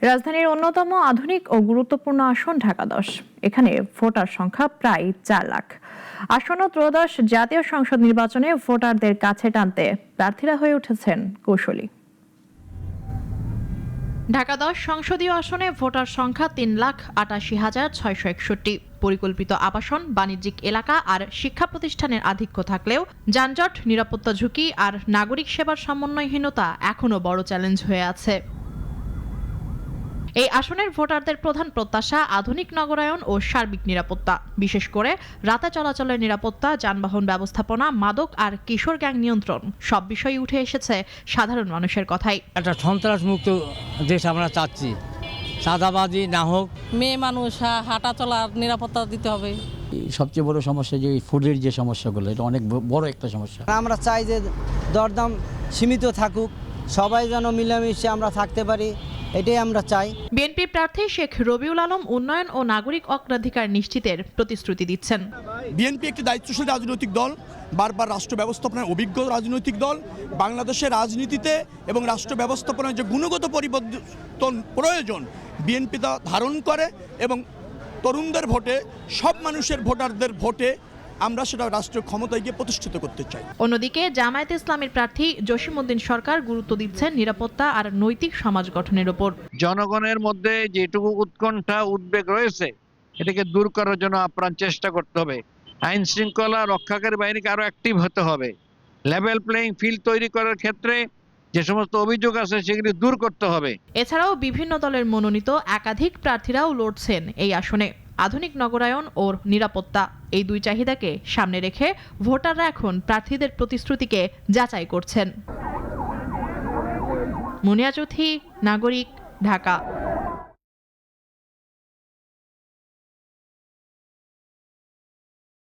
রাজধানীর অন্যতম আধুনিক ও গুরুত্বপূর্ণ আসন ঢাকা 10। এখানে ভোটার সংখ্যা প্রায় 4 লাখ। আসন্ন ত্রয়োদশ জাতীয় সংসদ নির্বাচনে ভোটারদের কাছে টানতে প্রার্থীরা হয়ে উঠেছেন কৌশলী। ঢাকা 10 সংসদীয় আসনে ভোটার সংখ্যা 3,88,661। পরিকল্পিত আবাসন, বাণিজ্যিক এলাকা আর শিক্ষা প্রতিষ্ঠানের আধিক্য থাকলেও যানজট, নিরাপত্তা ঝুঁকি আর নাগরিক সেবার সমন্বয়হীনতা এখনও বড় চ্যালেঞ্জ হয়ে আছে। এই আসনের ভোটারদের প্রধান প্রত্যাশা আধুনিক নগরায়ন ও সার্বিক নিরাপত্তা, বিশেষ করে রাতে চলাচলের নিরাপত্তা, যানবাহন ব্যবস্থাপনা, মাদক আর কিশোর গ্যাং নিয়ন্ত্রণ সব বিষয়ই উঠে এসেছে সাধারণ মানুষের কথাই। একটা সন্ত্রাসমুক্ত দেশ আমরা চাচ্ছি, চাঁদাবাজি না হোক। মেয়ে মানুষ হাঁটা চলার নিরাপত্তা দিতে হবে। সবচেয়ে বড় সমস্যা যে ফুডের যে সমস্যাগুলো, এটা অনেক বড় একটা সমস্যা। আমরা চাই যে দরদাম সীমিত থাকুক, সবাই যেন মিলেমিশে আমরা থাকতে পারি, এটাই আমরা চাই। বিএনপি প্রার্থী শেখ রবিউল আলম উন্নয়ন ও নাগরিক অগ্রাধিকার নিশ্চিতের প্রতিশ্রুতি দিচ্ছেন। বিএনপি একটি দায়িত্বশীল রাজনৈতিক দল, বারবার রাষ্ট্র ব্যবস্থাপনায় অভিজ্ঞ রাজনৈতিক দল। বাংলাদেশের রাজনীতিতে এবং রাষ্ট্র ব্যবস্থাপনায় যে গুণগত পরিবর্তন প্রয়োজন বিএনপি তা ধারণ করে, এবং তরুণদের ভোটে, সব মানুষের ভোটারদের ভোটে আমরা সেটা রাষ্ট্রীয় ক্ষমতায় গিয়ে প্রতিষ্ঠিত করতে চাই। অন্যদিকে জামায়াতে ইসলামের প্রার্থী জসিমউদ্দিন সরকার গুরুত্ব দিচ্ছেন নিরাপত্তা আর নৈতিক সমাজ গঠনের উপর। জনগণের মধ্যে যেটুকু উৎকণ্ঠা, উদ্বেগ রয়েছে, এটাকে দূর করার জন্য আপ্রাণ চেষ্টা করতে হবে। আইন শৃঙ্খলা রক্ষাকারী বাহিনীকে আরো অ্যাক্টিভ হতে হবে। লেভেল প্লেইং ফিল্ড তৈরি করার ক্ষেত্রে যে সমস্ত অভিযোগ আছে সেগুলি দূর করতে হবে। এছাড়াও বিভিন্ন দলের মনোনীত একাধিক প্রার্থীরাও লড়ছেন এই আসনে। আধুনিক নগরায়ন ও নিরাপত্তা, এই দুই চাহিদাকে সামনে রেখে ভোটাররা এখন প্রার্থীদের প্রতিশ্রুতিকে যাচাই করছেন। মুনিয়া চৌধুরী, নাগরিক, ঢাকা।